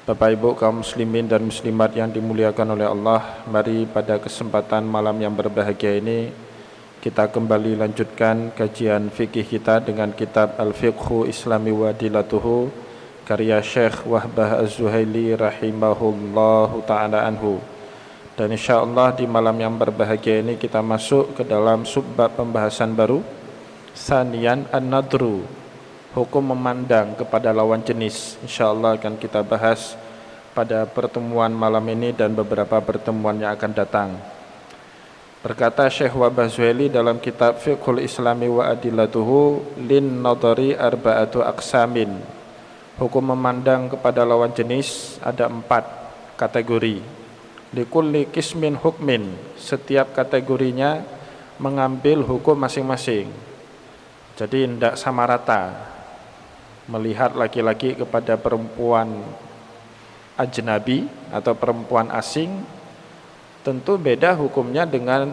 Bapak Ibu kaum muslimin dan muslimat yang dimuliakan oleh Allah, mari pada kesempatan malam yang berbahagia ini kita kembali lanjutkan kajian fikih kita dengan kitab Al-Fiqhu Islami wa Dilatuhu karya Syekh Wahbah Az-Zuhaili rahimahullahu ta'ala anhu. Dan insyaallah di malam yang berbahagia ini kita masuk ke dalam subbab pembahasan baru, Saniyan An-Nadru, hukum memandang kepada lawan jenis. InsyaAllah akan kita bahas pada pertemuan malam ini dan beberapa pertemuan yang akan datang. Berkata Syekh Wahbah Zuhaili dalam kitab Fiqhul Islami wa Adillatuhu, lin nadari arba'atu aqsamin. Hukum memandang kepada lawan jenis ada 4 kategori. Likulli qismin hukmin, setiap kategorinya mengambil hukum masing-masing. Jadi tidak sama rata. Melihat laki-laki kepada perempuan ajnabi atau perempuan asing tentu beda hukumnya dengan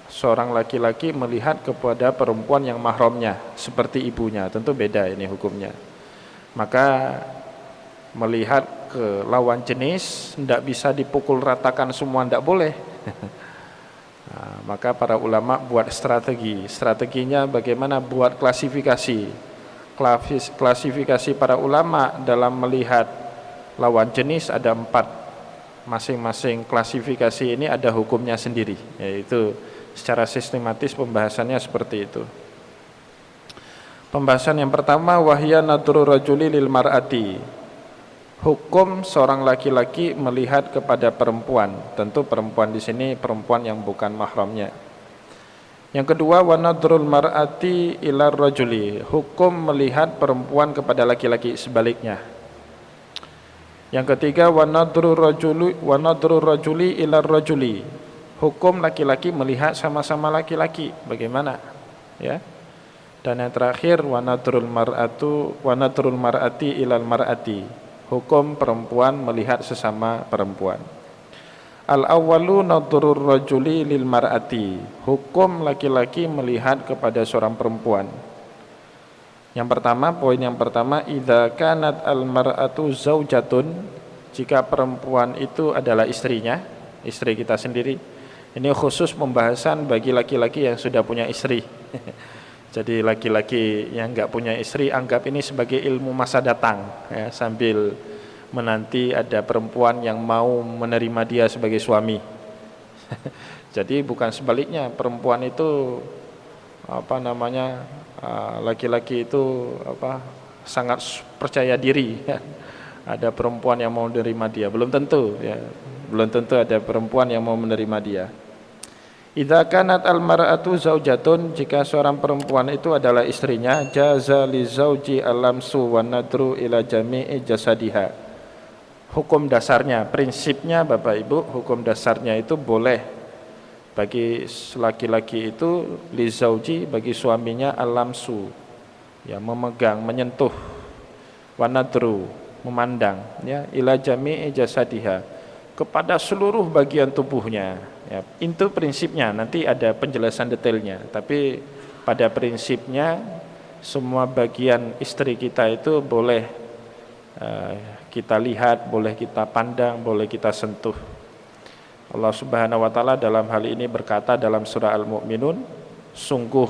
seorang laki-laki melihat kepada perempuan yang mahramnya seperti ibunya, tentu beda ini hukumnya. Maka melihat ke lawan jenis tidak bisa dipukul ratakan semua, tidak boleh. Maka para ulama buat strateginya bagaimana buat klasifikasi para ulama dalam melihat lawan jenis ada 4. Masing-masing klasifikasi ini ada hukumnya sendiri, yaitu secara sistematis pembahasannya seperti itu. Pembahasan yang pertama, wahya nadru rajuli lil mar'ati, hukum seorang laki-laki melihat kepada perempuan. Tentu perempuan di sini perempuan yang bukan mahramnya. Yang kedua, wa nadrul mar'ati ilar rajuli, hukum melihat perempuan kepada laki-laki sebaliknya. Yang ketiga, wa nadrul rajuli ilar rajuli, hukum laki-laki melihat sama-sama laki-laki. Bagaimana? Ya. Dan yang terakhir, wa nadrul mar'ati ilal mar'ati, hukum perempuan melihat sesama perempuan. Al-awwalu nadrur rajuli lil mar'ati, hukum laki-laki melihat kepada seorang perempuan. Yang pertama, poin yang pertama, idza kanat al-mar'atu zaujatun, jika perempuan itu adalah istrinya, istri kita sendiri. Ini khusus pembahasan bagi laki-laki yang sudah punya istri. Jadi laki-laki yang enggak punya istri anggap ini sebagai ilmu masa datang, ya, sambil menanti ada perempuan yang mau menerima dia sebagai suami. Jadi bukan sebaliknya, perempuan itu laki-laki itu sangat percaya diri. Ada perempuan yang mau menerima dia, belum tentu ya. Belum tentu ada perempuan yang mau menerima dia. Idza kanat al-mar'atu zaujatun, jika seorang perempuan itu adalah istrinya, jaza li zauji al-lamsu wan nadru ila jami'i jasadiha. Hukum dasarnya, prinsipnya Bapak Ibu, hukum dasarnya itu boleh bagi laki-laki itu li zauji, bagi suaminya al-lamsu, ya, memegang, menyentuh, wan nadru, memandang, ya, ila jami'i jasadiha, kepada seluruh bagian tubuhnya, ya. Itu prinsipnya, nanti ada penjelasan detailnya, tapi pada prinsipnya semua bagian istri kita itu boleh kita lihat, boleh kita pandang, boleh kita sentuh. Allah Subhanahu wa taala dalam hal ini berkata dalam surah Al-Mu'minun, sungguh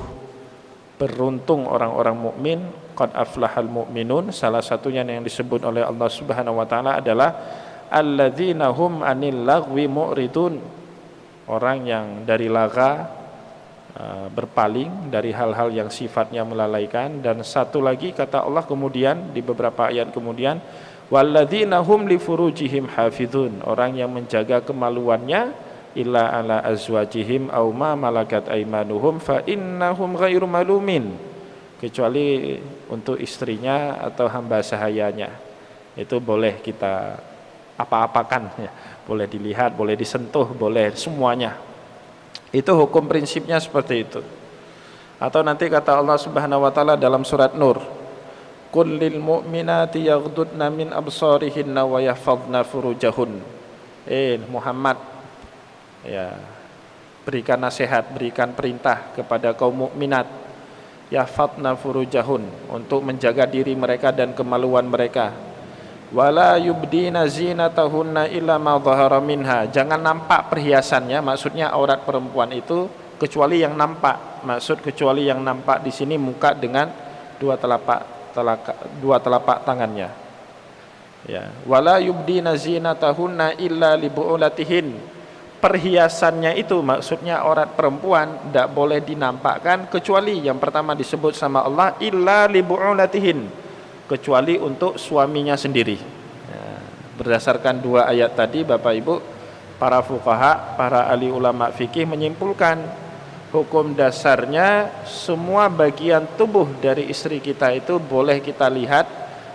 beruntung orang-orang mukmin, qad aflahal mu'minun. Salah satunya yang disebut oleh Allah Subhanahu wa taala adalah alladzina hum anil lagwi mu'ridun, orang yang dari laga berpaling, dari hal-hal yang sifatnya melalaikan. Dan satu lagi kata Allah kemudian di beberapa ayat kemudian, walladzina hum li furujihim hafizun, orang yang menjaga kemaluannya, illa ala azwajihim aw ma malakat aymanuhum fa innahum ghairu malumin, kecuali untuk istrinya atau hamba sahayanya. Itu boleh kita apa-apakan, ya. Boleh dilihat, boleh disentuh, boleh semuanya. Itu hukum prinsipnya seperti itu. Atau nanti kata Allah Subhanahu wa taala dalam surat Nur, qul lil mu'minati yaghdudna min absarihinna wa yahfazna furujahun. Muhammad, ya, berikan nasihat, berikan perintah kepada kaum mukminat, yahfazna furujahun, untuk menjaga diri mereka dan kemaluan mereka. Wala yubdina zinatahunna illa ma dhahara minha. Jangan nampak perhiasannya, maksudnya aurat perempuan itu kecuali yang nampak. Maksud kecuali yang nampak di sini muka dengan dua telapak tangannya. Ya, wala yubdina zinatahunna illa li bu'ulatihin. Perhiasannya itu maksudnya aurat perempuan tidak boleh dinampakkan kecuali yang pertama disebut sama Allah illa li bu'ulatihin, kecuali untuk suaminya sendiri. Ya, berdasarkan dua ayat tadi Bapak Ibu, para fuqaha, para ahli ulama fikih menyimpulkan hukum dasarnya semua bagian tubuh dari istri kita itu boleh kita lihat,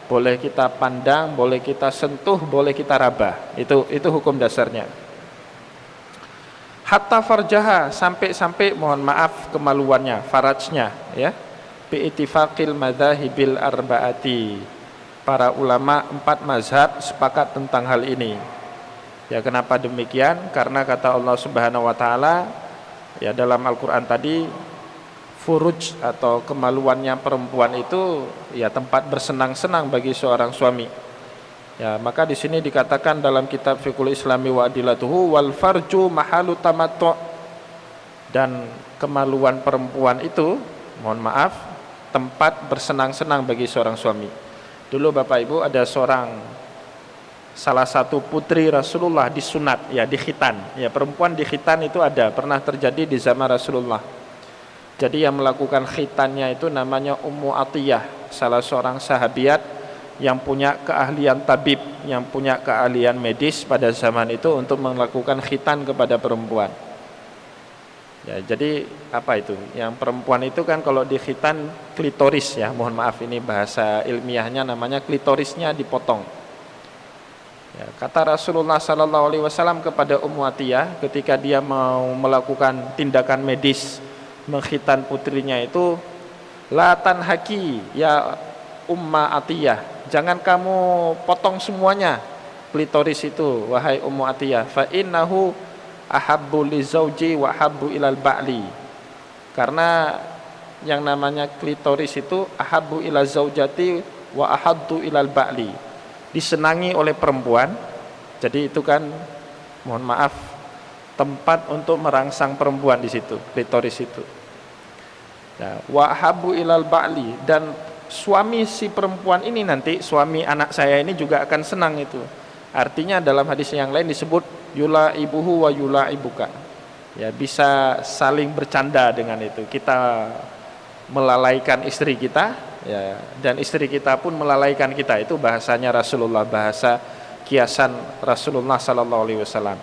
boleh kita pandang, boleh kita sentuh, boleh kita raba. Itu hukum dasarnya. Hatta farjaha, sampai mohon maaf kemaluannya, farajnya, ya. Bi'ittifaqil madzahibil arba'ati. Para ulama 4 mazhab sepakat tentang hal ini. Ya, kenapa demikian? Karena kata Allah Subhanahu wa taala ya dalam Al-Qur'an tadi, furuj atau kemaluannya perempuan itu ya tempat bersenang-senang bagi seorang suami. Ya, maka di sini dikatakan dalam kitab Fiqhul Islami wa Adilatuhu wal farju mahalu tamattu'. Dan kemaluan perempuan itu, mohon maaf, tempat bersenang-senang bagi seorang suami. Dulu Bapak Ibu ada salah satu putri Rasulullah disunat, ya dikhitan. Ya, perempuan dikhitan itu pernah terjadi di zaman Rasulullah. Jadi yang melakukan khitannya itu namanya Ummu Atiyah, salah seorang sahabiat yang punya keahlian tabib, yang punya keahlian medis pada zaman itu untuk melakukan khitan kepada perempuan. Ya, jadi apa itu? Yang perempuan itu kan kalau di khitan klitoris, ya, mohon maaf ini bahasa ilmiahnya namanya klitorisnya dipotong. Ya, kata Rasulullah SAW kepada Ummu Atiyah ketika dia mau melakukan tindakan medis mengkhitan putrinya itu, la tanhaki ya Umma Atiyah, jangan kamu potong semuanya klitoris itu wahai Ummu Atiyah, fa innahu ahabbu li zauji wa habbu ilal ba'li. Karena yang namanya klitoris itu ahabbu ilal zaujati wa ahaddu ilal ba'li, disenangi oleh perempuan. Jadi itu kan mohon maaf tempat untuk merangsang perempuan di situ, klitoris itu. Ya, wa ahabbu ilal ba'li, dan suami si perempuan ini nanti, suami anak saya ini juga akan senang itu. Artinya dalam hadis yang lain disebut yula ibuhu wa yula ibuka. Ya, bisa saling bercanda dengan itu. Kita melalaikan istri kita, ya, dan istri kita pun melalaikan kita. Itu bahasanya Rasulullah, bahasa kiasan Rasulullah sallallahu alaihi wasallam.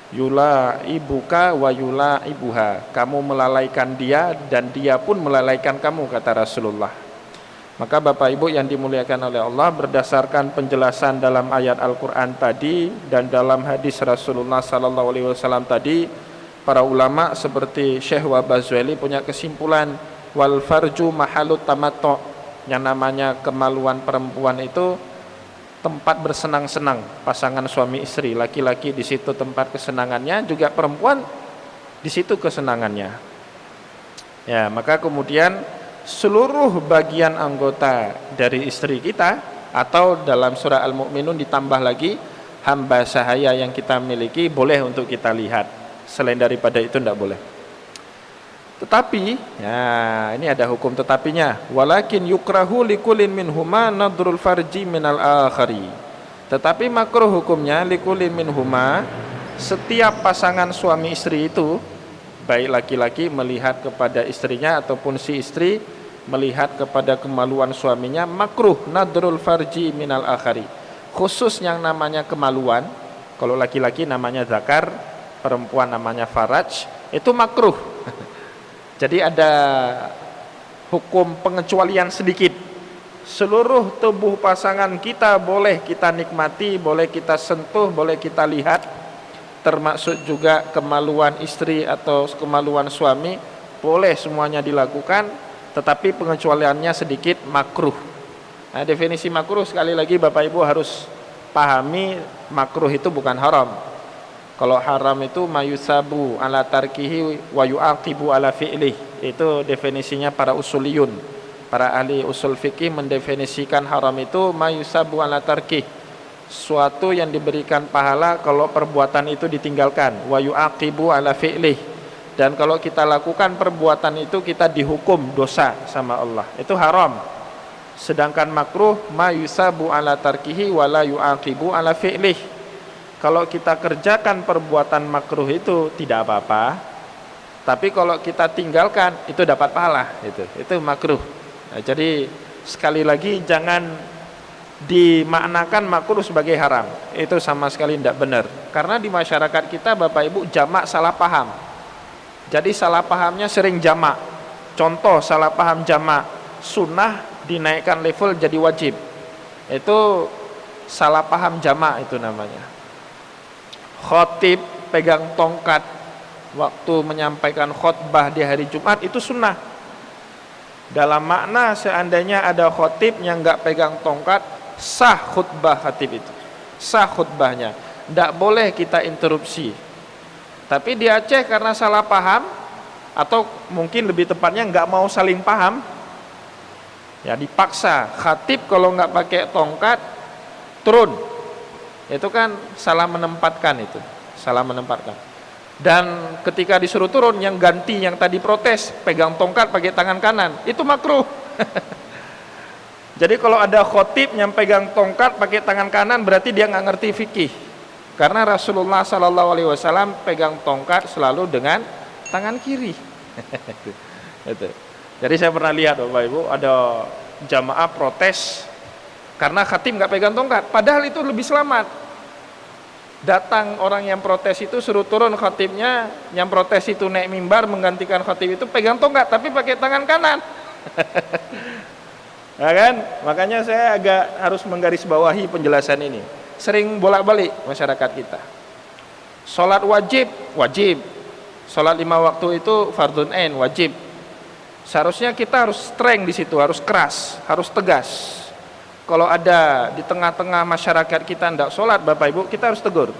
Yula ibuka wa yula ibuha. Kamu melalaikan dia dan dia pun melalaikan kamu, kata Rasulullah. Maka Bapak Ibu yang dimuliakan oleh Allah, berdasarkan penjelasan dalam ayat Al-Quran tadi dan dalam hadis Rasulullah SAW tadi, para ulama seperti Syekh Wabazweli punya kesimpulan wal farju mahalut tamattu, yang namanya kemaluan perempuan itu tempat bersenang-senang pasangan suami istri. Laki-laki di situ tempat kesenangannya, juga perempuan di situ kesenangannya. Ya, maka kemudian seluruh bagian anggota dari istri kita, atau dalam surah Al-Mu'minun ditambah lagi hamba sahaya yang kita miliki, boleh untuk kita lihat. Selain daripada itu tidak boleh. Tetapi, ya ini ada hukum tetapinya. Walakin yukrahu likulin minhuma nadrul farji minal akhari. Tetapi makruh hukumnya likulin minhuma, setiap pasangan suami istri itu, baik laki-laki melihat kepada istrinya ataupun si istri melihat kepada kemaluan suaminya, makruh nadrul farji minal akhari. Khusus yang namanya kemaluan, kalau laki-laki namanya zakar, perempuan namanya faraj, itu makruh. Jadi ada hukum pengecualian sedikit. Seluruh tubuh pasangan kita boleh kita nikmati, boleh kita sentuh, boleh kita lihat, termasuk juga kemaluan istri atau kemaluan suami, boleh semuanya dilakukan. Tetapi pengecualiannya sedikit, makruh. Nah, definisi makruh sekali lagi Bapak Ibu harus pahami, makruh itu bukan haram. Kalau haram itu mayusabu ala tarkihi wa yu'aqibu ala fi'lih. Itu definisinya para usuliyun. Para ahli usul fikih mendefinisikan haram itu mayusabu ala tarkih, suatu yang diberikan pahala kalau perbuatan itu ditinggalkan, wa yu'aqibu ala fi'lih, dan kalau kita lakukan perbuatan itu kita dihukum dosa sama Allah, itu haram. Sedangkan makruh ma yusabu ala tarkihi wa la yu'aqibu ala fi'lih, kalau kita kerjakan perbuatan makruh itu tidak apa-apa, tapi kalau kita tinggalkan itu dapat pahala, itu makruh. Nah, jadi sekali lagi jangan dimaknakan makruh sebagai haram, itu sama sekali tidak benar. Karena di masyarakat kita Bapak Ibu jamak salah paham. Jadi salah pahamnya sering jamak. Contoh salah paham jamak, sunnah dinaikkan level jadi wajib. Itu salah paham jamak itu namanya. Khotib pegang tongkat waktu menyampaikan khutbah di hari Jumat itu sunnah. Dalam makna seandainya ada khotib yang enggak pegang tongkat, sah khutbah khatib itu, sah khutbahnya, tidak boleh kita interupsi. Tapi di Aceh karena salah paham, atau mungkin lebih tepatnya nggak mau saling paham, ya dipaksa khatib kalau nggak pakai tongkat turun. Itu kan salah menempatkan, itu salah menempatkan. Dan ketika disuruh turun, yang ganti yang tadi protes pegang tongkat pakai tangan kanan, itu makruh. Jadi kalau ada khotib yang pegang tongkat pakai tangan kanan, berarti dia nggak ngerti fikih. Karena Rasulullah SAW pegang tongkat selalu dengan tangan kiri. Jadi saya pernah lihat Bapak Ibu, ada jamaah protes karena khatib nggak pegang tongkat. Padahal itu lebih selamat. Datang orang yang protes itu suruh turun khatibnya, yang protes itu naik mimbar menggantikan khatib itu pegang tongkat tapi pakai tangan kanan. Nah kan, makanya saya agak harus menggarisbawahi penjelasan ini. Sering bolak-balik masyarakat kita. Sholat wajib, wajib. Sholat 5 waktu itu fardhun ain, wajib. Seharusnya kita harus strength di situ, harus keras, harus tegas. Kalau ada di tengah-tengah masyarakat kita tidak sholat, Bapak Ibu, kita harus tegur.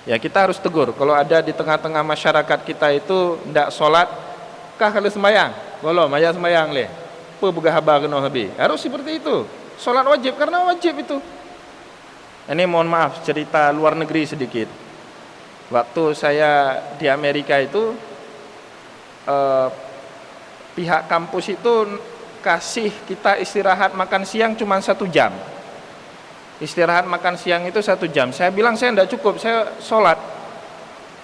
Ya kita harus tegur. Kalau ada di tengah-tengah masyarakat kita itu tidak sholat, kah kalau sembahyang? Belum, maya sembahyang leh. Buka haba kena habi. Harus seperti itu. Sholat wajib karena wajib itu. Ini mohon maaf cerita luar negeri sedikit. Waktu saya di Amerika itu pihak kampus itu kasih kita istirahat makan siang cuma 1 jam. Istirahat makan siang itu 1 jam. Saya bilang saya tidak cukup, saya sholat.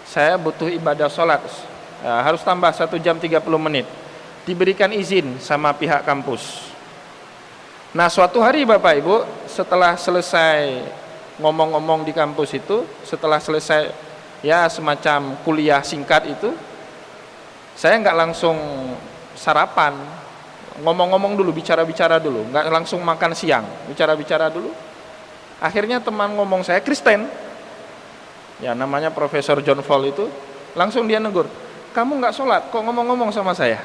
Saya butuh ibadah sholat. Harus tambah 1 jam 30 menit. Diberikan izin sama pihak kampus. Nah suatu hari Bapak Ibu, setelah selesai ngomong-ngomong di kampus itu, setelah selesai ya semacam kuliah singkat itu, saya nggak langsung sarapan, ngomong-ngomong dulu, bicara-bicara dulu, nggak langsung makan siang, bicara-bicara dulu. Akhirnya teman ngomong saya Kristen, ya namanya Profesor John Fall itu, langsung dia negur, kamu nggak sholat, kok ngomong-ngomong sama saya?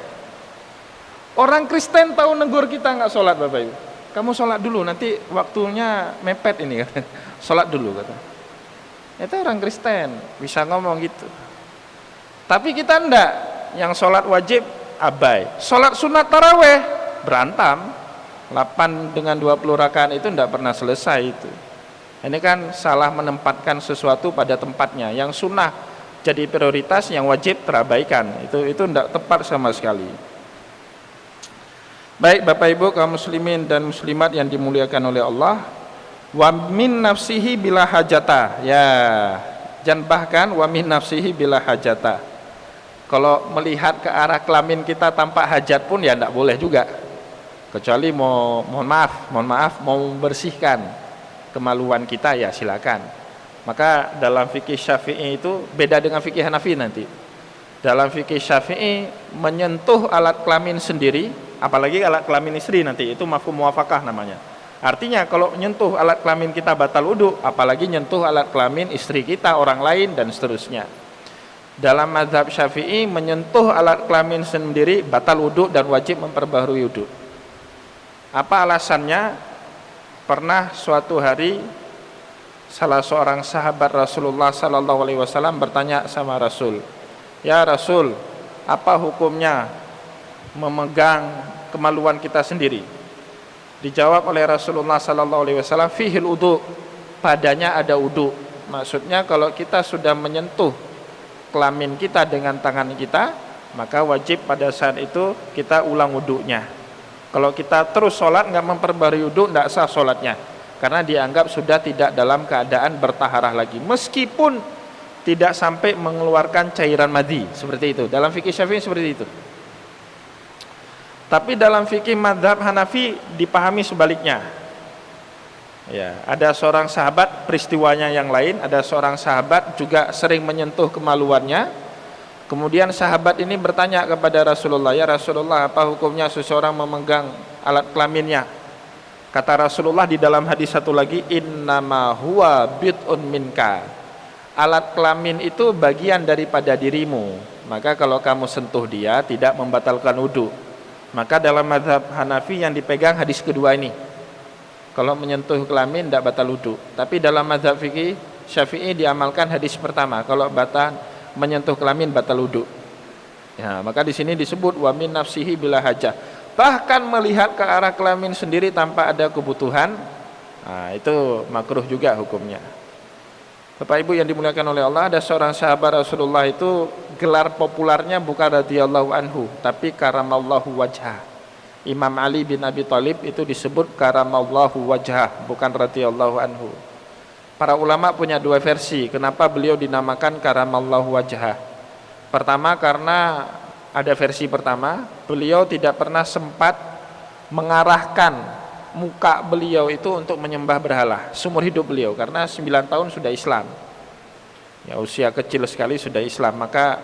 Orang Kristen tahu negur kita nggak sholat Bapak Ibu. Kamu sholat dulu, nanti waktunya mepet ini kata. Sholat dulu kata. Itu orang Kristen bisa ngomong gitu. Tapi kita enggak, yang sholat wajib abai. Sholat sunat taraweh berantam. 8 dengan 20 rakaat itu enggak pernah selesai itu. Ini kan salah menempatkan sesuatu pada tempatnya. Yang sunnah jadi prioritas, yang wajib terabaikan. Itu enggak tepat sama sekali. Baik Bapak Ibu kaum muslimin dan muslimat yang dimuliakan oleh Allah, wa min nafsihi bila hajata. Ya, jangan bahkan wa min nafsihi bila hajata. Kalau melihat ke arah kelamin kita tanpa hajat pun ya tidak boleh juga. Kecuali mohon maaf mau membersihkan kemaluan kita ya silakan. Maka dalam fikih Syafi'i itu beda dengan fikih Hanafi nanti. Dalam fikih Syafi'i menyentuh alat kelamin sendiri, apalagi alat kelamin istri nanti, itu mafhum muwafaqah namanya. Artinya kalau menyentuh alat kelamin kita batal wudu, apalagi nyentuh alat kelamin istri kita, orang lain dan seterusnya. Dalam mazhab Syafi'i menyentuh alat kelamin sendiri batal wudu dan wajib memperbaharui wudu. Apa alasannya? Pernah suatu hari salah seorang sahabat Rasulullah SAW bertanya sama Rasul, ya Rasul, apa hukumnya memegang kemaluan kita sendiri? Dijawab oleh Rasulullah sallallahu alaihi wasallam, fihil wudu, padanya ada wudu. Maksudnya kalau kita sudah menyentuh kelamin kita dengan tangan kita, maka wajib pada saat itu kita ulang wudunya. Kalau kita terus sholat nggak memperbarui wudu, nggak sah sholatnya, karena dianggap sudah tidak dalam keadaan bertaharah lagi, meskipun tidak sampai mengeluarkan cairan madhi, seperti itu. Dalam fikih Syafi'i seperti itu. Tapi dalam fikih mazhab Hanafi dipahami sebaliknya. Ya, ada seorang sahabat, peristiwanya yang lain, ada seorang sahabat juga sering menyentuh kemaluannya. Kemudian sahabat ini bertanya kepada Rasulullah, ya Rasulullah, apa hukumnya seseorang memegang alat kelaminnya? Kata Rasulullah di dalam hadis satu lagi, innama huwa bid'un minka, alat kelamin itu bagian daripada dirimu, maka kalau kamu sentuh dia tidak membatalkan wudu. Maka dalam mazhab Hanafi yang dipegang hadis kedua ini, kalau menyentuh kelamin tidak batal wudu. Tapi dalam mazhab fikih Syafi'i diamalkan hadis pertama, kalau menyentuh kelamin batal wudu. Ya, maka di sini disebut wa min nafsihi bila hajah. Bahkan melihat ke arah kelamin sendiri tanpa ada kebutuhan, nah, itu makruh juga hukumnya. Bapak Ibu yang dimuliakan oleh Allah, ada seorang sahabat Rasulullah itu gelar populernya bukan radhiyallahu anhu, tapi karamallahu wajhah. Imam Ali bin Abi Thalib itu disebut karamallahu wajhah, bukan radhiyallahu anhu. Para ulama punya dua versi kenapa beliau dinamakan karamallahu wajhah. Pertama, karena ada versi pertama, beliau tidak pernah sempat mengarahkan muka beliau itu untuk menyembah berhala seumur hidup beliau, karena 9 tahun sudah Islam. Ya, usia kecil sekali sudah Islam. Maka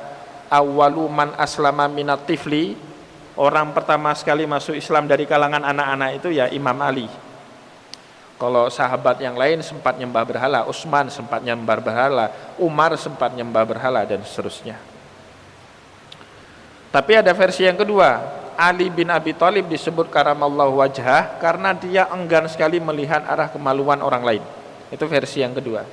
awwalu man aslama minat tifli, orang pertama sekali masuk Islam dari kalangan anak-anak itu ya Imam Ali. Kalau sahabat yang lain sempat nyembah berhala, Utsman sempat nyembah berhala, Umar sempat nyembah berhala, dan seterusnya. Tapi ada versi yang kedua, Ali bin Abi Thalib disebut karamallahu wajhah karena dia enggan sekali melihat arah kemaluan orang lain. Itu versi yang kedua.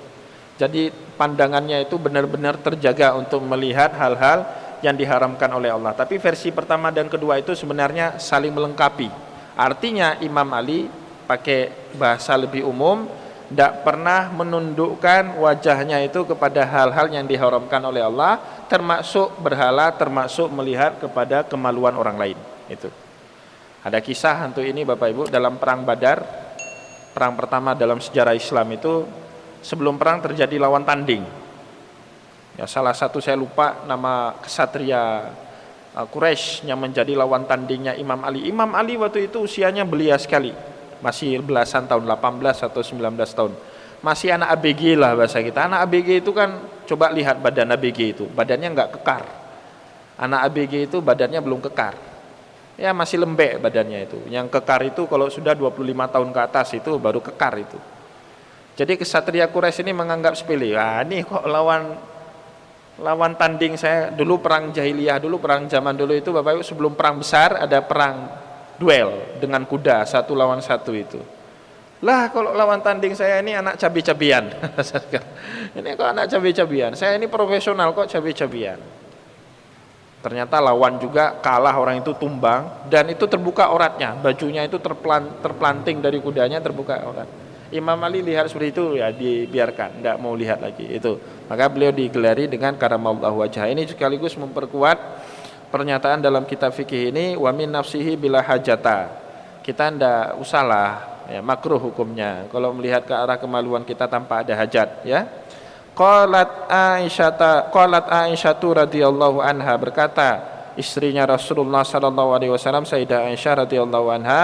Jadi pandangannya itu benar-benar terjaga untuk melihat hal-hal yang diharamkan oleh Allah. Tapi versi pertama dan kedua itu sebenarnya saling melengkapi. Artinya Imam Ali pakai bahasa lebih umum, tidak pernah menundukkan wajahnya itu kepada hal-hal yang diharamkan oleh Allah, termasuk berhala, termasuk melihat kepada kemaluan orang lain. Itu ada kisah untuk ini Bapak Ibu, dalam perang Badar, perang pertama dalam sejarah Islam itu, sebelum perang terjadi lawan tanding. Ya, salah satu saya lupa nama kesatria Quraisy yang menjadi lawan tandingnya Imam Ali. Imam Ali waktu itu usianya belia sekali, masih belasan tahun, 18 atau 19 tahun. Masih anak ABG lah bahasa kita. Anak ABG itu kan, coba lihat badan ABG itu, badannya nggak kekar. Anak ABG itu badannya belum kekar. Ya masih lembek badannya itu. Yang kekar itu kalau sudah 25 tahun ke atas itu baru kekar itu. Jadi kesatria Quraisy ini menganggap sepele. Ah, ini kok lawan tanding saya. Dulu perang jahiliyah, dulu perang zaman dulu itu Bapak Ibu, sebelum perang besar ada perang duel dengan kuda, satu lawan satu itu. Lah kalau lawan tanding saya ini anak cabi-cabian. Ini kok anak cabi-cabian. Saya ini profesional kok cabi-cabian. Ternyata lawan juga kalah, orang itu tumbang, dan itu terbuka auratnya, bajunya itu terplanting dari kudanya, terbuka aurat. Imam Ali lihat seperti itu, ya dibiarkan, tidak mau lihat lagi itu. Maka beliau digelari dengan karamallahu wajhah. Ini sekaligus memperkuat pernyataan dalam kitab fikih ini, wa min nafsihi bila hajata. Kita tidak usahlah, ya, makruh hukumnya kalau melihat ke arah kemaluan kita tanpa ada hajat, ya. Qalat Aisyatu radhiyallahu anha, berkata istrinya Rasulullah sallallahu alaihi wasallam, Sayyidah Aisyah radhiyallahu anha,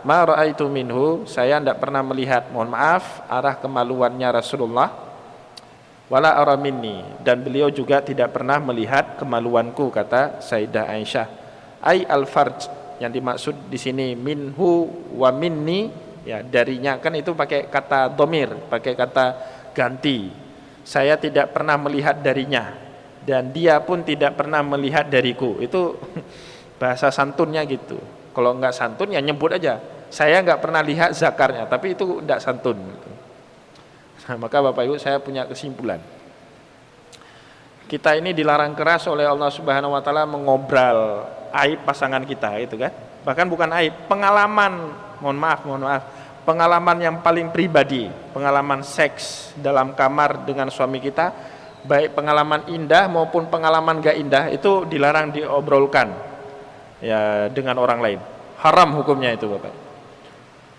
ma raaitu minhu, saya tidak pernah melihat, mohon maaf, arah kemaluannya Rasulullah, wala ara minni, dan beliau juga tidak pernah melihat kemaluanku, kata Sayyidah Aisyah. Ai al-farj, yang dimaksud di sini minhu wa minni, ya darinya, kan itu pakai kata dhamir, pakai kata ganti. Saya tidak pernah melihat darinya, dan dia pun tidak pernah melihat dariku. Itu bahasa santunnya gitu. Kalau enggak santun ya nyebut aja, saya enggak pernah lihat zakarnya, tapi itu enggak santun gitu. Nah, maka Bapak Ibu, saya punya kesimpulan, kita ini dilarang keras oleh Allah Subhanahu wa taala mengobral aib pasangan kita, itu kan. Bahkan bukan aib, pengalaman, mohon maaf, pengalaman yang paling pribadi, pengalaman seks dalam kamar dengan suami kita, baik pengalaman indah maupun pengalaman gak indah, itu dilarang diobrolkan ya dengan orang lain. Haram hukumnya itu, Bapak.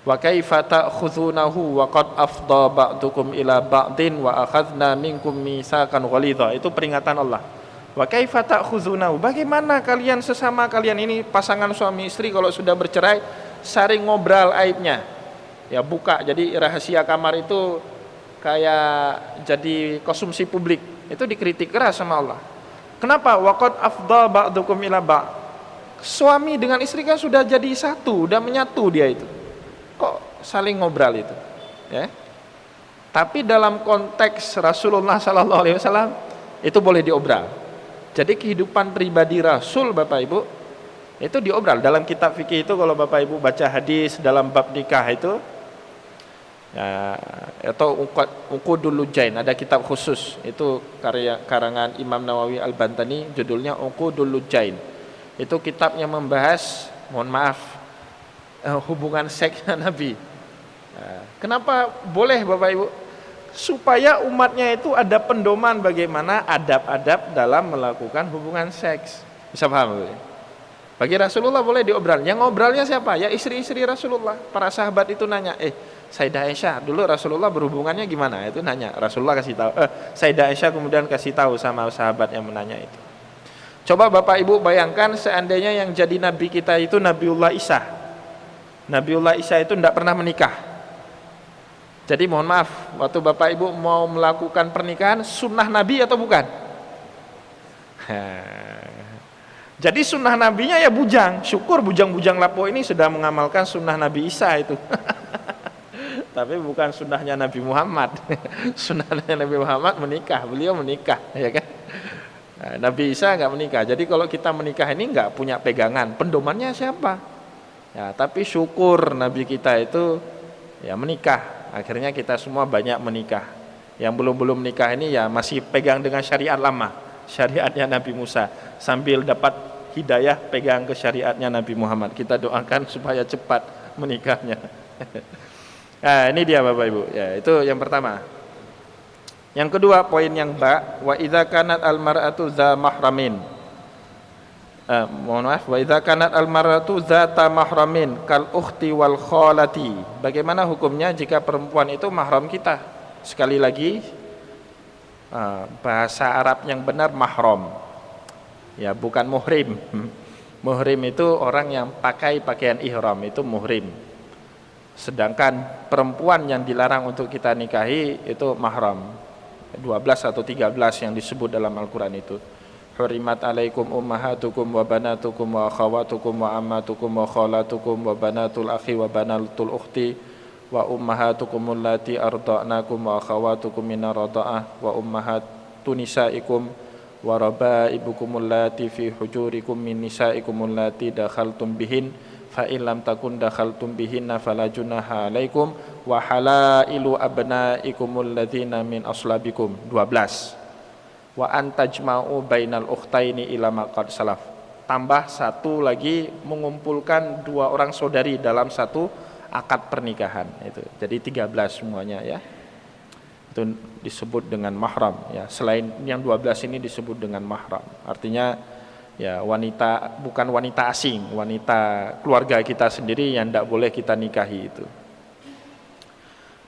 Wa kaifa ta'khudhunahu wa qad afdha ba'dukum ila ba'din wa akhadna minkum mitsaqan ghalidha. Itu peringatan Allah. Wa kaifa ta'khudhunahu, bagaimana kalian sesama kalian ini pasangan suami istri kalau sudah bercerai saling ngobrol aibnya. Ya buka, jadi rahasia kamar itu kayak jadi konsumsi publik. Itu dikritik keras sama Allah. Kenapa? Wa qad afdha ba'dukum ila ba'. Suami dengan istri kan sudah jadi satu, udah menyatu dia itu. Kok saling ngobrol itu? Ya. Tapi dalam konteks Rasulullah sallallahu alaihi wasallam itu boleh diobral. Jadi kehidupan pribadi Rasul, Bapak Ibu, itu diobral dalam kitab fikih itu. Kalau Bapak Ibu baca hadis dalam bab nikah itu ya, atau Uqudul Lujain, ada kitab khusus itu karangan Imam Nawawi Al-Bantani, judulnya Uqudul Lujain. Itu kitab yang membahas, mohon maaf, hubungan seksnya Nabi. Kenapa boleh, Bapak Ibu? Supaya umatnya itu ada pendoman bagaimana adab-adab dalam melakukan hubungan seks. Bisa paham, Bapak? Bagi Rasulullah boleh diobrol. Yang ngobrolnya siapa? Ya istri-istri Rasulullah. Para sahabat itu nanya, Sayyidah Aisyah, dulu Rasulullah berhubungannya gimana? Itu nanya. Rasulullah kasih tahu. Sayyidah Aisyah kemudian kasih tahu sama sahabat yang menanya itu. Coba Bapak Ibu bayangkan seandainya yang jadi nabi kita itu Nabiullah Isa. Nabiullah Isa itu tidak pernah menikah. Jadi mohon maaf, waktu Bapak Ibu mau melakukan pernikahan, sunnah Nabi atau bukan? Jadi sunnah Nabinya ya bujang. Syukur bujang-bujang lapo ini sudah mengamalkan sunnah Nabi Isa itu. Tapi bukan sunnahnya Nabi Muhammad. Sunnahnya Nabi Muhammad menikah, beliau menikah, ya kan? Nabi Isa nggak menikah. Jadi kalau kita menikah ini nggak punya pegangan, pendomannya siapa? Ya, tapi syukur Nabi kita itu ya menikah. Akhirnya kita semua banyak menikah. Yang belum menikah ini ya masih pegang dengan syariat lama, syariatnya Nabi Musa, sambil dapat hidayah pegang ke syariatnya Nabi Muhammad. Kita doakan supaya cepat menikahnya. Nah, ini dia Bapak Ibu. Ya, itu yang pertama. Yang kedua, poin yang wa idza kanat al-mar'atu za mahramin. Wa idza kanat al-mar'atu zata mahramin kal ukhti wal khalati. Bagaimana hukumnya jika perempuan itu mahram kita? Sekali lagi, bahasa Arab yang benar mahram. Ya, bukan muhrim. Muhrim itu orang yang pakai pakaian ihram, itu muhrim. Sedangkan perempuan yang dilarang untuk kita nikahi itu mahram. 12 atau 13 yang disebut dalam Al-Quran itu. Hurimat alaikum ummahatukum wa banatukum wa akhawatukum wa ammatukum wa khalatukum wa banatul akhi wa banatul ukhti wa ummahatukum allati arda'nakum wa akhawatukum minar rada'ah wa ummahatu nisaikum wa rabaibukum allati fi hujurikum min nisaikum allati dakhaltum bihin fa in lam takun dakhaltum bihinna fala junaha alaikum wa halailu abnaikumul ladzina min aslabikum. 12. Wa antajma'u bainal ukhtaini ila ma qad salaf. Tambah satu lagi, mengumpulkan dua orang saudari dalam satu akad pernikahan itu. Jadi 13 semuanya ya. Itu disebut dengan mahram ya. Selain yang 12 ini disebut dengan mahram. Artinya ya wanita, bukan wanita asing, wanita keluarga kita sendiri yang tidak boleh kita nikahi itu.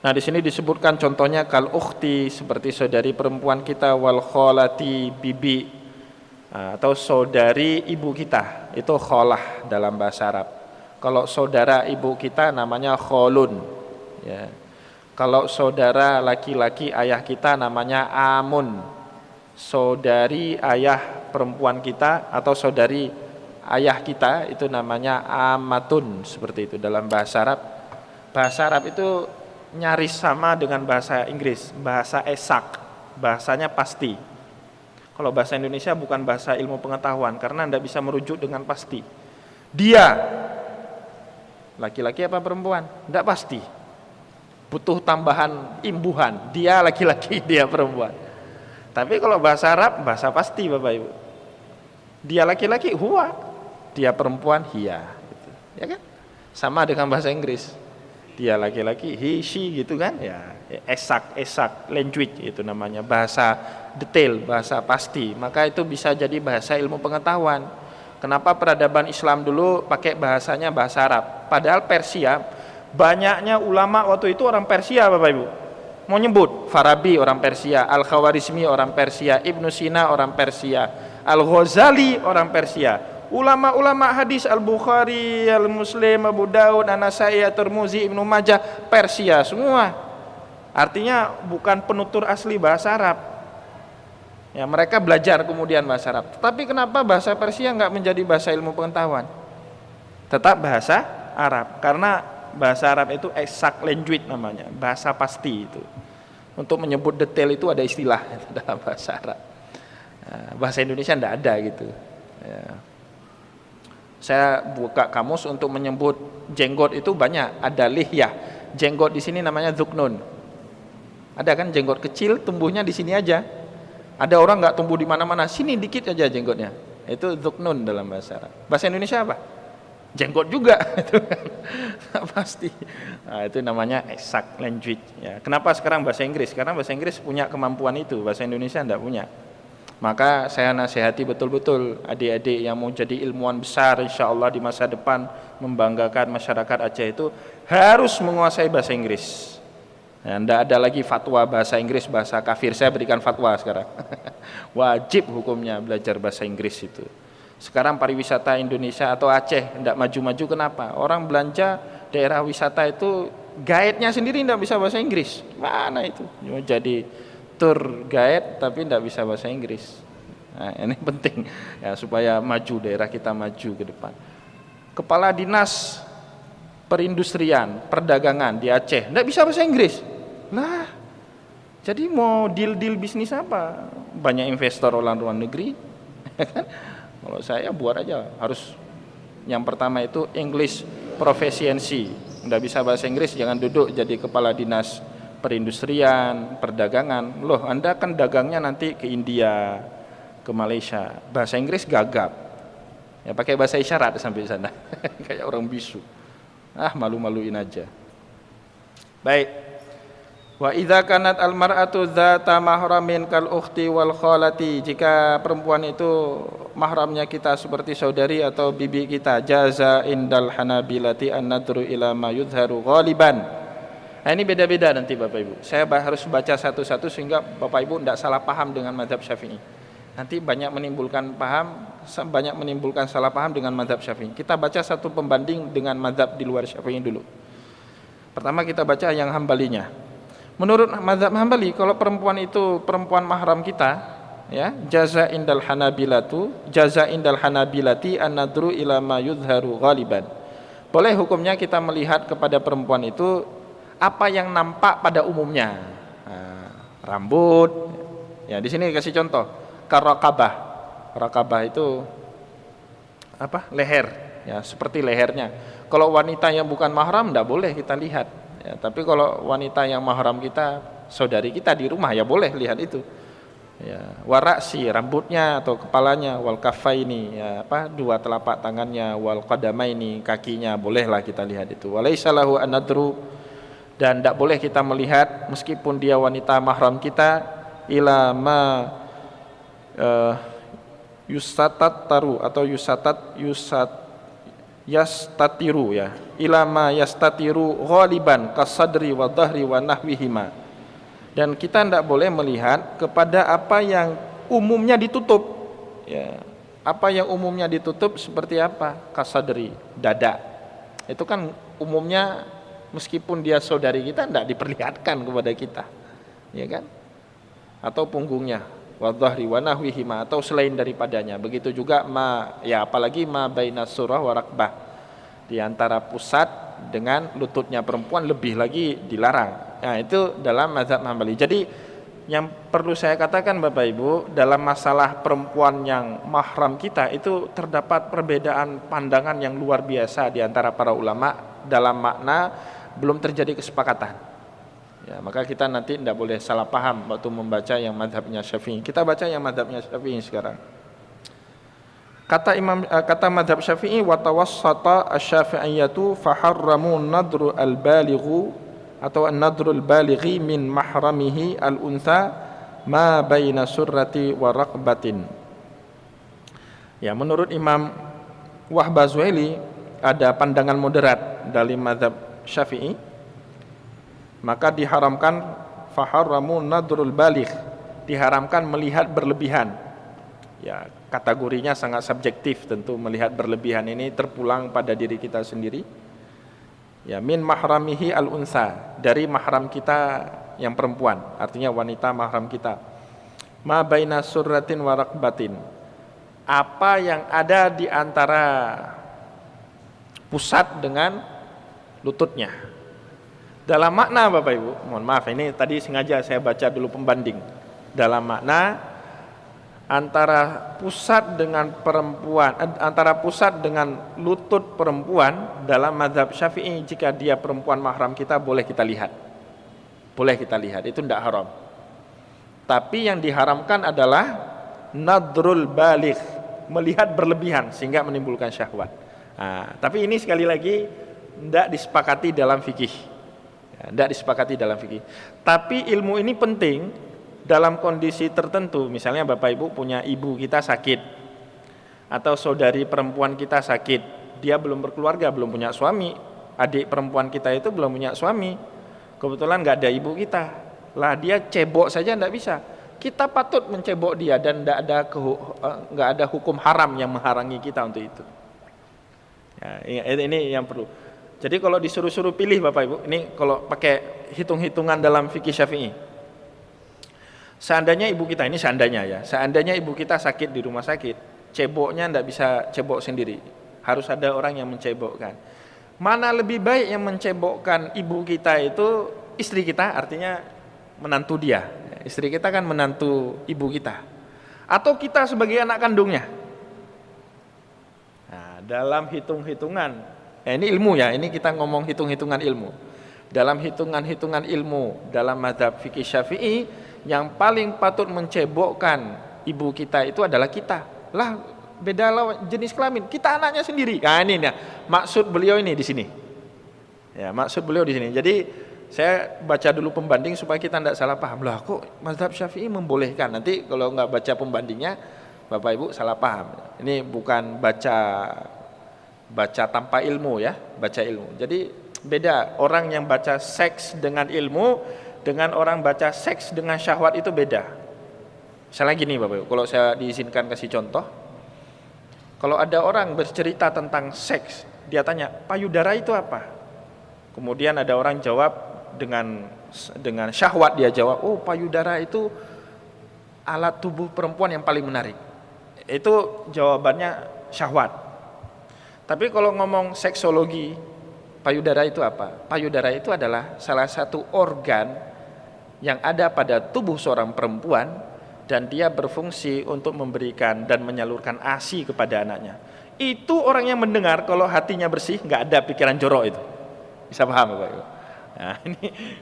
Nah, di sini disebutkan contohnya kal ukhti, seperti saudari perempuan kita, wal kholati, bibi, atau saudari ibu kita, itu kholah dalam bahasa Arab. Kalau saudara ibu kita namanya kholun ya. Kalau saudara laki-laki ayah kita namanya amun. Saudari ayah perempuan kita atau saudari ayah kita itu namanya amatun, seperti itu dalam bahasa Arab. Bahasa Arab itu nyaris sama dengan bahasa Inggris, bahasa esak, bahasanya pasti. Kalau bahasa Indonesia bukan bahasa ilmu pengetahuan karena Anda bisa merujuk dengan pasti. Dia laki-laki apa perempuan? Tidak pasti. Butuh tambahan imbuhan. Dia laki-laki, dia perempuan. Tapi kalau bahasa Arab, bahasa pasti Bapak Ibu. Dia laki-laki, huwa. Dia perempuan, hiya. ya kan? Sama dengan bahasa Inggris. Dia laki-laki, he, she gitu kan? Ya, exact language itu namanya, bahasa detail, bahasa pasti. Maka itu bisa jadi bahasa ilmu pengetahuan. Kenapa peradaban Islam dulu pakai bahasanya bahasa Arab? Padahal Persia, banyaknya ulama waktu itu orang Persia, Bapak Ibu. Mau nyebut, Farabi orang Persia, Al-Khawarizmi orang Persia, Ibnu Sina orang Persia, Al-Ghazali orang Persia. Ulama-ulama hadis Al-Bukhari, Al-Muslim, Abu Daud, An-Nasai, At-Tirmidzi, Ibnu Majah, Persia semua. Artinya bukan penutur asli bahasa Arab. Ya, mereka belajar kemudian bahasa Arab. Tapi kenapa bahasa Persia enggak menjadi bahasa ilmu pengetahuan? Tetap bahasa Arab, karena bahasa Arab itu exact language namanya, bahasa pasti itu. Untuk menyebut detail itu ada istilah dalam bahasa Arab. Bahasa Indonesia enggak ada gitu. Ya. Saya buka kamus untuk menyebut jenggot itu banyak, ada lihyah. Jenggot di sini namanya dzuknun. Ada kan jenggot kecil tumbuhnya di sini aja. Ada orang nggak tumbuh di mana-mana, sini dikit aja jenggotnya. Itu dzuknun dalam bahasa Arab. Bahasa Indonesia apa? Jenggot juga itu kan. Pasti. Nah, itu namanya exact language ya. Kenapa sekarang bahasa Inggris? Karena bahasa Inggris punya kemampuan itu, bahasa Indonesia enggak punya. Maka saya nasihati betul-betul adik-adik yang mau jadi ilmuwan besar insya Allah di masa depan, membanggakan masyarakat Aceh itu harus menguasai bahasa Inggris. Tidak ada lagi fatwa bahasa Inggris, bahasa kafir. Saya berikan fatwa sekarang. Wajib hukumnya belajar bahasa Inggris itu. Sekarang pariwisata Indonesia atau Aceh tidak maju-maju, kenapa? Orang belanja daerah wisata itu guide-nya sendiri tidak bisa bahasa Inggris. Mana itu? Jadi tour guide tapi tidak bisa bahasa Inggris. Nah, ini penting ya supaya maju, daerah kita maju ke depan. Kepala Dinas Perindustrian, Perdagangan di Aceh tidak bisa bahasa Inggris. Nah, jadi mau deal bisnis apa? Banyak investor orang luar negeri. Kalau saya buat aja, harus yang pertama itu English proficiency. Tidak bisa bahasa Inggris jangan duduk jadi kepala dinas perindustrian, perdagangan. Loh, Anda kan dagangnya nanti ke India, ke Malaysia. Bahasa Inggris gagap. Ya pakai bahasa isyarat sampai sana. Kayak orang bisu. Malu-maluin aja. Baik. Wa idza kanat al-mar'atu dzata mahramin kal ukhti wal khalati, jika perempuan itu mahramnya kita seperti saudari atau bibi kita, jaza indal hanabilati an-nadru ila ma yudharu ghaliban. Nah, ini beda-beda nanti Bapak Ibu. Saya harus baca satu-satu sehingga Bapak Ibu tidak salah paham dengan mazhab Syafi'i. Nanti banyak menimbulkan salah paham dengan mazhab Syafi'i. Kita baca satu pembanding dengan mazhab di luar Syafi'i dulu. Pertama kita baca yang Hambalinya. Menurut mazhab Hambali, kalau perempuan itu perempuan mahram kita, ya, jaza indal hanabilati an-nadru ila ma yudharu ghaliban. Boleh hukumnya kita melihat kepada perempuan itu apa yang nampak pada umumnya. Rambut. Ya, di sini kasih contoh. Karakabah. Rakabah itu apa? Leher. Ya, seperti lehernya. Kalau wanita yang bukan mahram tidak boleh kita lihat. Ya, tapi kalau wanita yang mahram kita, saudari kita di rumah, ya boleh lihat itu. Ya, waraksi, rambutnya atau kepalanya, wal kafaini, ya, dua telapak tangannya, wal qadamaini, kakinya, bolehlah kita lihat itu. Walaisa lahu an-nadru, dan tidak boleh kita melihat meskipun dia wanita mahram kita, ila ma yustataru atau yastatiru, ya, ila ma yastatiru ghaliban kasadri wa dhahri wa nahwihima. Dan kita tidak boleh melihat kepada apa yang umumnya ditutup, ya. Apa yang umumnya ditutup seperti apa? Kasadri, dada. Itu kan umumnya meskipun dia saudari kita tidak diperlihatkan kepada kita, ya kan? Atau punggungnya, wadhahri wa nahwihima, atau selain daripadanya. Begitu juga apalagi ma bainas surah wa rakbah, di antara pusat dengan lututnya perempuan lebih lagi dilarang. Nah, itu dalam mazhab Hambali. Jadi yang perlu saya katakan Bapak Ibu, dalam masalah perempuan yang mahram kita itu terdapat perbedaan pandangan yang luar biasa di antara para ulama dalam makna belum terjadi kesepakatan. Ya, maka kita nanti tidak boleh salah paham waktu membaca yang mazhabnya Syafi'i. Kita baca yang mazhabnya Syafi'i sekarang. Kata mazhab Syafi'i, wa tawassata asy-Syafi'iyyatu faharramu nadru al-balighu atau an-nadrul balighi min mahramihi al-untha ma baina surrati wa raqbatin. Ya, menurut Imam Wahbah Zuhaili ada pandangan moderat dari mazhab Syafi'i, maka diharamkan faharramu nadrul baligh, diharamkan melihat berlebihan. Ya, kategorinya sangat subjektif tentu, melihat berlebihan ini terpulang pada diri kita sendiri. Ya, min mahramihi al-unsa, dari mahram kita yang perempuan, artinya wanita mahram kita. Ma baina surratin wa raqbatin, apa yang ada di antara pusat dengan lututnya. Dalam makna Bapak Ibu, mohon maaf ini tadi sengaja saya baca dulu pembanding. Dalam makna antara pusat dengan perempuan, antara pusat dengan lutut perempuan dalam mazhab Syafi'i, jika dia perempuan mahram kita boleh kita lihat. Boleh kita lihat, itu tidak haram. Tapi yang diharamkan adalah nadrul baligh, melihat berlebihan sehingga menimbulkan syahwat. Nah, tapi ini sekali lagi tidak disepakati dalam fikih. Tidak disepakati dalam fikih. Tapi ilmu ini penting dalam kondisi tertentu. Misalnya Bapak Ibu punya ibu kita sakit, atau saudari perempuan kita sakit, dia belum berkeluarga, belum punya suami. Adik perempuan kita itu belum punya suami, kebetulan nggak ada ibu kita, lah dia cebok saja tidak bisa. Kita patut mencebok dia dan nggak ada hukum haram yang menghalangi kita untuk itu. Ya, ini yang perlu. Jadi kalau disuruh-suruh pilih Bapak Ibu, ini kalau pakai hitung-hitungan dalam fikih Syafi'i, seandainya ibu kita, ini seandainya ya, seandainya ibu kita sakit di rumah sakit, ceboknya tidak bisa cebok sendiri, harus ada orang yang mencebokkan. Mana lebih baik yang mencebokkan ibu kita itu istri kita, artinya menantu dia. Istri kita kan menantu ibu kita, atau kita sebagai anak kandungnya. Nah, dalam hitung-hitungan, ini ilmu ya, ini kita ngomong hitung-hitungan ilmu. Dalam hitungan-hitungan ilmu dalam mazhab fikih Syafi'i, yang paling patut mencebokkan ibu kita itu adalah kita. Lah, beda jenis kelamin, kita anaknya sendiri. Nah, ini ya, maksud beliau ini di sini. Ya, maksud beliau di sini. Jadi saya baca dulu pembanding supaya kita tidak salah paham. Lah kok mazhab Syafi'i membolehkan? Nanti kalau nggak baca pembandingnya, Bapak Ibu salah paham. Ini bukan baca tanpa ilmu ya, baca ilmu. Jadi beda, orang yang baca seks dengan ilmu dengan orang baca seks dengan syahwat itu beda. Misalnya gini Bapak Ibu, kalau saya diizinkan kasih contoh, kalau ada orang bercerita tentang seks, dia tanya, payudara itu apa? Kemudian ada orang jawab dengan syahwat, dia jawab, oh payudara itu alat tubuh perempuan yang paling menarik. Itu jawabannya syahwat. Tapi kalau ngomong seksologi, payudara itu apa? Payudara itu adalah salah satu organ yang ada pada tubuh seorang perempuan, dan dia berfungsi untuk memberikan dan menyalurkan ASI kepada anaknya. Itu orang yang mendengar kalau hatinya bersih, nggak ada pikiran jorok itu. Bisa paham Bapak Ibu? Nah,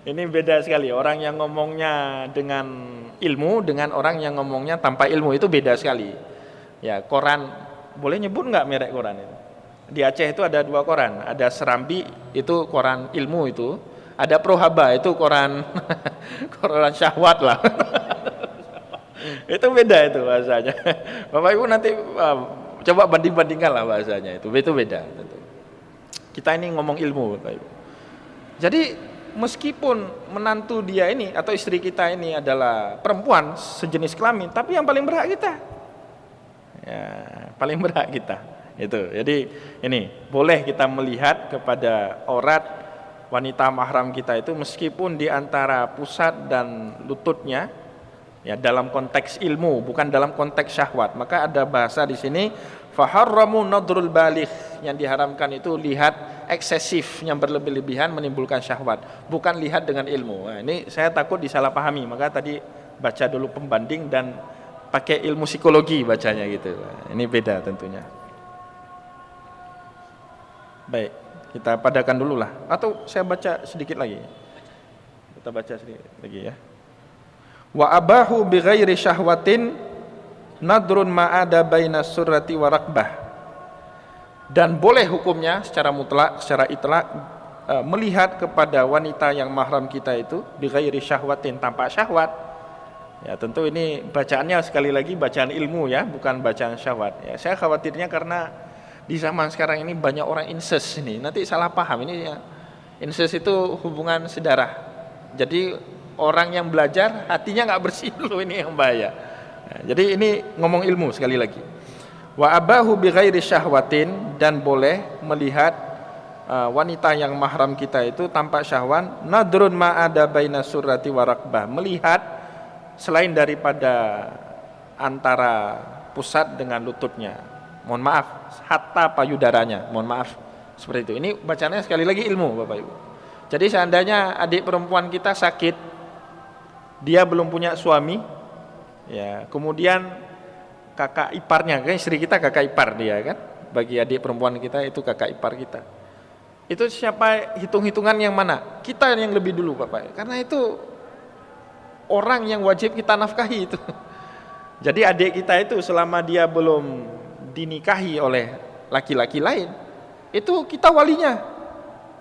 ini beda sekali. Orang yang ngomongnya dengan ilmu dengan orang yang ngomongnya tanpa ilmu itu beda sekali. Ya, koran, boleh nyebut nggak merek koran itu? Di Aceh itu ada 2 koran, ada Serambi itu koran ilmu itu, ada Prohaba itu koran koran syahwat lah. Itu beda itu bahasanya. Bapak Ibu nanti coba banding-bandingkan lah bahasanya itu beda. Kita ini ngomong ilmu Bapak Ibu. Jadi meskipun menantu dia ini atau istri kita ini adalah perempuan sejenis kelamin, tapi yang paling berhak kita. Ya, paling berhak kita. Itu. Jadi ini boleh kita melihat kepada aurat wanita mahram kita itu meskipun di antara pusat dan lututnya, ya dalam konteks ilmu, bukan dalam konteks syahwat. Maka ada bahasa di sini faharramu nadrul baligh, yang diharamkan itu lihat eksesif yang berlebih-lebihan menimbulkan syahwat, bukan lihat dengan ilmu. Nah, ini saya takut disalahpahami, maka tadi baca dulu pembanding dan pakai ilmu psikologi bacanya gitu. Ini beda tentunya. Baik, kita padakan dulu lah, atau saya baca sedikit lagi. Kita baca sedikit lagi ya. Wa abahu bighairi syahwatin nadrun ma'ada baina surrati wa rakbah. Dan boleh hukumnya secara mutlak, secara itlak, melihat kepada wanita yang mahram kita itu bighairi syahwatin, tanpa syahwat. Ya tentu ini bacaannya sekali lagi bacaan ilmu ya, bukan bacaan syahwat. Ya, saya khawatirnya karena di zaman sekarang ini banyak orang incest ini, nanti salah paham ini ya. Incest itu hubungan sedarah. Jadi orang yang belajar hatinya nggak bersih dulu, ini yang bahaya. Ya, jadi ini ngomong ilmu sekali lagi. Wa abahu bighairi syahwatin, dan boleh melihat wanita yang mahram kita itu tanpa syahwan, nadrun ma'ada baina surrati wa rakbah, melihat selain daripada antara pusat dengan lututnya, mohon maaf, hatta payudaranya, mohon maaf, seperti itu. Ini bacanya sekali lagi ilmu Bapak Ibu. Jadi seandainya adik perempuan kita sakit, dia belum punya suami, ya kemudian kakak iparnya, kan istri kita kakak ipar dia kan, bagi adik perempuan kita itu kakak ipar kita. Itu siapa hitung-hitungan yang mana? Kita yang lebih dulu Bapak, karena itu orang yang wajib kita nafkahi itu. Jadi adik kita itu selama dia belum dinikahi oleh laki-laki lain, itu kita walinya.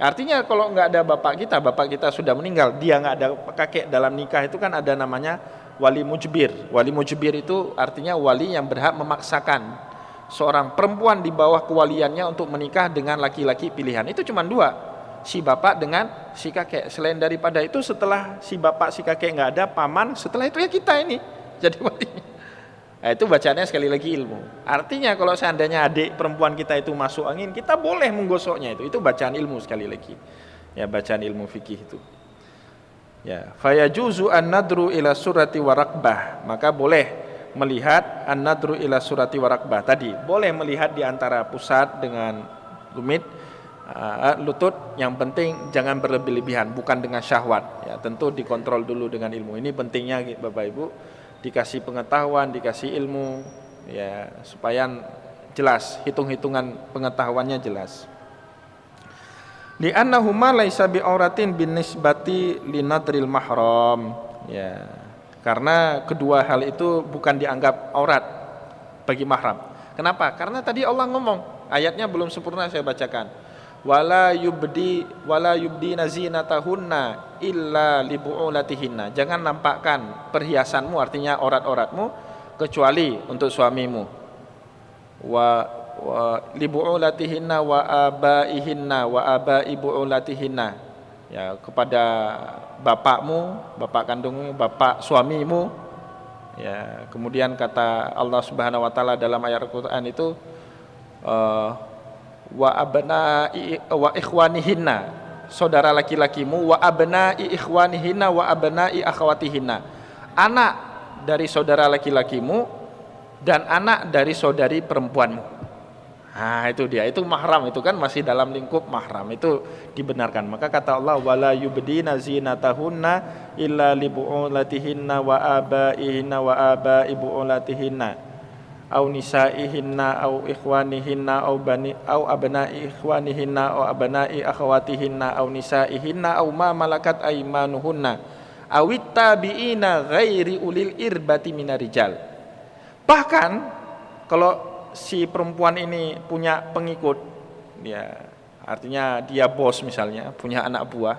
Artinya kalau nggak ada bapak kita sudah meninggal, dia nggak ada kakek dalam nikah, itu kan ada namanya wali mujbir. Wali mujbir itu artinya wali yang berhak memaksakan seorang perempuan di bawah kewaliannya untuk menikah dengan laki-laki pilihan. Itu cuma dua, si bapak dengan si kakek. Selain daripada itu, setelah si bapak si kakek nggak ada, paman, setelah itu ya kita ini jadi walinya. Nah, itu bacaannya sekali lagi ilmu. Artinya kalau seandainya adik perempuan kita itu masuk angin, kita boleh menggosoknya itu bacaan ilmu sekali lagi. Ya, bacaan ilmu fikih itu. Ya, fayajuzu an-nadru ila surati wa rakbah, maka boleh melihat an-nadru ila surati wa rakbah tadi, boleh melihat di antara pusat dengan lutut, yang penting jangan berlebih-lebihan, bukan dengan syahwat. Ya, tentu dikontrol dulu dengan ilmu. Ini pentingnya Bapak Ibu, dikasih pengetahuan, dikasih ilmu, ya supaya jelas, hitung-hitungan pengetahuannya jelas. Li'annahuma laisa bi'auratin binisbati linadril mahram. Ya, karena kedua hal itu bukan dianggap aurat bagi mahram. Kenapa? Karena tadi Allah ngomong, ayatnya belum sempurna saya bacakan. Wala yubdina zinatahunna illa libu'ulatihinna. Jangan nampakkan perhiasanmu, artinya aurat-auratmu, kecuali untuk suamimu. Wa libu'ulatihinna wa abaihinna wa abai bu'ulatihinna. Ya, kepada bapakmu, bapak kandungmu, bapak suamimu. Ya, kemudian kata Allah Subhanahu wa taala dalam ayat Al-Qur'an itu wa abna'i wa ikhwanihinna, saudara laki-lakimu, wa abna'i ikhwanihinna wa abna'i akhwatihinna, anak dari saudara laki-lakimu dan anak dari saudari perempuanmu. Nah, itu dia, itu mahram, itu kan masih dalam lingkup mahram, itu dibenarkan. Maka kata Allah, wala yubdina zinatahunna illa libu'ulatihinna wa abaihinna wa abai bu'ulatihinna au nisaihinna au ikhwanihinna au bani au abna'i ikhwanihinna au abna'i akhwatihinna au nisaihinna au ma malakat aymanuhunna awit tabi'ina ghairi ulil irbati minarijal. Bahkan kalau si perempuan ini punya pengikut, ya artinya dia bos misalnya, punya anak buah,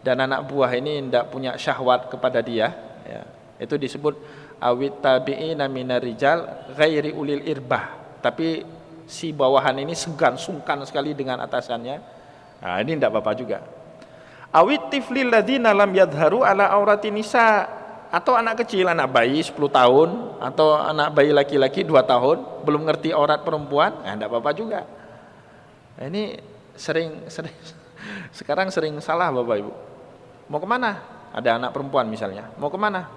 dan anak buah ini tidak punya syahwat kepada dia, ya, itu disebut awit tabi'ina minarijal ghairi ulil irbah. Tapi si bawahan ini segan, sungkan sekali dengan atasannya, nah ini tidak apa-apa juga. Awit tiflil ladzina lam yadharu ala aurati nisa, atau anak kecil, anak bayi 10 tahun, atau anak bayi laki-laki 2 tahun, belum ngerti aurat perempuan, nah tidak apa-apa juga. Nah, ini sering sekarang sering salah Bapak Ibu. Mau kemana? Ada anak perempuan misalnya, mau kemana?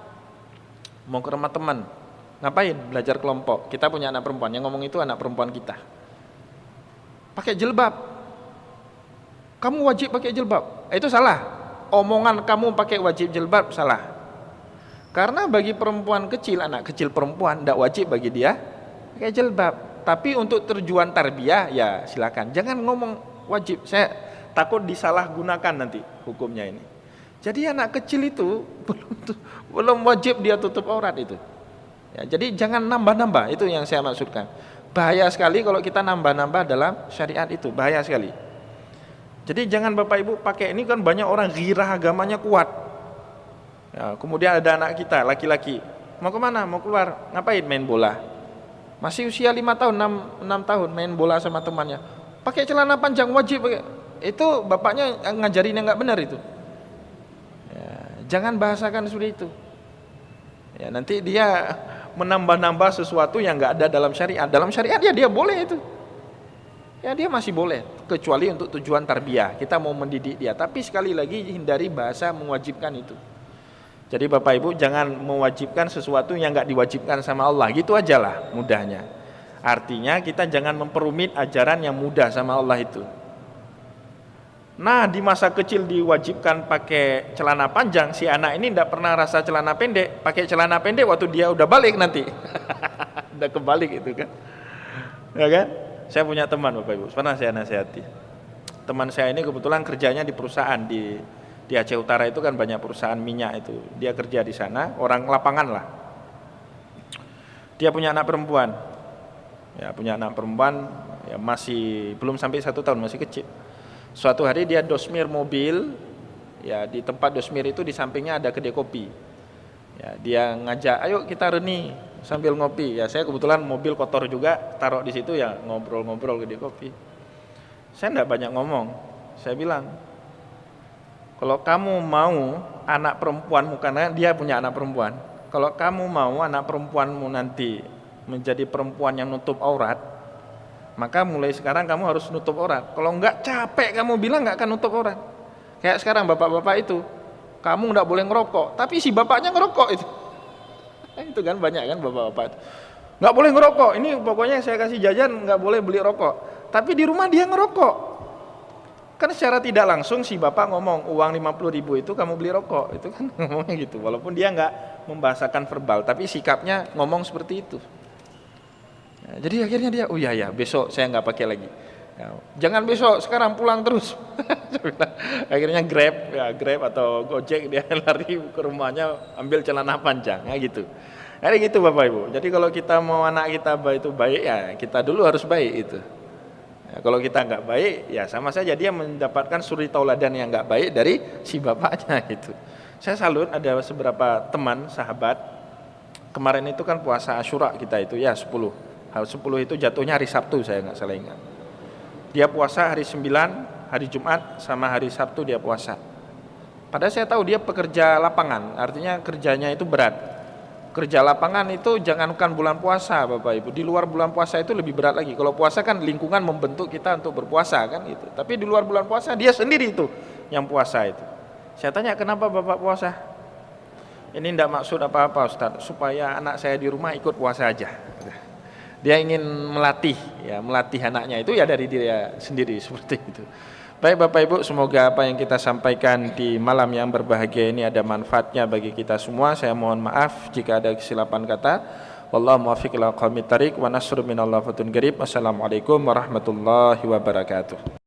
Mau ke rumah teman. Ngapain? Belajar kelompok. Kita punya anak perempuan, yang ngomong itu anak perempuan kita. Pakai jilbab. Kamu wajib pakai jilbab. Itu salah. Omongan kamu pakai wajib jilbab salah. Karena bagi perempuan kecil, anak kecil perempuan, tidak wajib bagi dia pakai jilbab. Tapi untuk tujuan tarbiyah, ya silakan. Jangan ngomong wajib. Saya takut disalahgunakan nanti hukumnya ini. Jadi anak kecil itu belum wajib dia tutup aurat itu. Ya, jadi jangan nambah-nambah, itu yang saya maksudkan. Bahaya sekali kalau kita nambah-nambah dalam syariat itu, bahaya sekali. Jadi jangan Bapak Ibu pakai, ini kan banyak orang ghirah agamanya kuat. Ya, kemudian ada anak kita laki-laki, mau kemana? Mau keluar, ngapain? Main bola. Masih usia 5 tahun, 6 tahun main bola sama temannya. Pakai celana panjang wajib pakai. Itu bapaknya ngajarin yang nggak benar itu. Ya, jangan bahasakan seperti itu. Ya, nanti dia menambah-nambah sesuatu yang nggak ada dalam syariat. Dalam syariat ya dia boleh itu. Ya dia masih boleh, kecuali untuk tujuan tarbiyah. Kita mau mendidik dia, tapi sekali lagi hindari bahasa mewajibkan itu. Jadi Bapak Ibu jangan mewajibkan sesuatu yang nggak diwajibkan sama Allah. Gitu aja lah mudahnya. Artinya kita jangan memperumit ajaran yang mudah sama Allah itu. Nah di masa kecil diwajibkan pakai celana panjang, si anak ini tidak pernah rasa celana pendek, pakai celana pendek waktu dia udah balik nanti. Udah kebalik itu kan. Ya kan? Saya punya teman Bapak Ibu, pernah saya nasihati. Teman saya ini kebetulan kerjanya di perusahaan di Aceh Utara, itu kan banyak perusahaan minyak itu. Dia kerja di sana, orang lapangan lah. Dia punya anak perempuan. Ya, punya anak perempuan ya masih belum sampai 1 tahun, masih kecil. Suatu hari dia dosmir mobil, ya di tempat dosmir itu di sampingnya ada kedai kopi. Ya, dia ngajak, ayo kita reni sambil ngopi. Ya saya kebetulan mobil kotor juga, taruh di situ ya ngobrol-ngobrol kedai kopi. Saya enggak banyak ngomong. Saya bilang, kalau kamu mau anak perempuanmu, karena dia punya anak perempuan, kalau kamu mau anak perempuanmu nanti menjadi perempuan yang nutup aurat, maka mulai sekarang kamu harus nutup aurat. Kalau enggak capek kamu bilang enggak akan nutup aurat. Kayak sekarang bapak-bapak itu, kamu enggak boleh ngerokok, tapi si bapaknya ngerokok itu. Itu kan banyak kan bapak-bapak itu. Enggak boleh ngerokok, ini pokoknya saya kasih jajan enggak boleh beli rokok. Tapi di rumah dia ngerokok. Kan secara tidak langsung si bapak ngomong, uang 50.000 itu kamu beli rokok. Itu kan ngomongnya gitu, walaupun dia enggak membahasakan verbal, tapi sikapnya ngomong seperti itu. Ya, jadi akhirnya dia, oh iya ya besok saya enggak pakai lagi. Ya, jangan besok, sekarang pulang terus. Akhirnya Grab atau Gojek, dia lari ke rumahnya ambil celana panjang, ya gitu. Jadi gitu Bapak Ibu. Jadi kalau kita mau anak kita itu baik, ya kita dulu harus baik itu. Ya, kalau kita nggak baik, ya sama saja dia mendapatkan suri tauladan yang nggak baik dari si bapaknya gitu. Saya salut ada beberapa teman sahabat. Kemarin itu kan puasa Asyura kita itu ya 10. Hal 10 itu jatuhnya hari Sabtu, saya nggak salah ingat. Dia puasa hari 9, hari Jumat sama hari Sabtu dia puasa. Padahal saya tahu dia pekerja lapangan, artinya kerjanya itu berat. Kerja lapangan itu jangankan bulan puasa Bapak Ibu, di luar bulan puasa itu lebih berat lagi. Kalau puasa kan lingkungan membentuk kita untuk berpuasa kan gitu. Tapi di luar bulan puasa dia sendiri itu yang puasa itu. Saya tanya, kenapa Bapak puasa? Ini tidak maksud apa-apa Ustaz, supaya anak saya di rumah ikut puasa aja. Dia ingin melatih anaknya itu ya dari dia sendiri seperti itu. Baik Bapak Ibu, semoga apa yang kita sampaikan di malam yang berbahagia ini ada manfaatnya bagi kita semua. Saya mohon maaf jika ada kesilapan kata. Wallahu muwaffiq ila aqwamit thariq wa nasrun minallahi fatun qarib. Wassalamualaikum warahmatullahi wabarakatuh.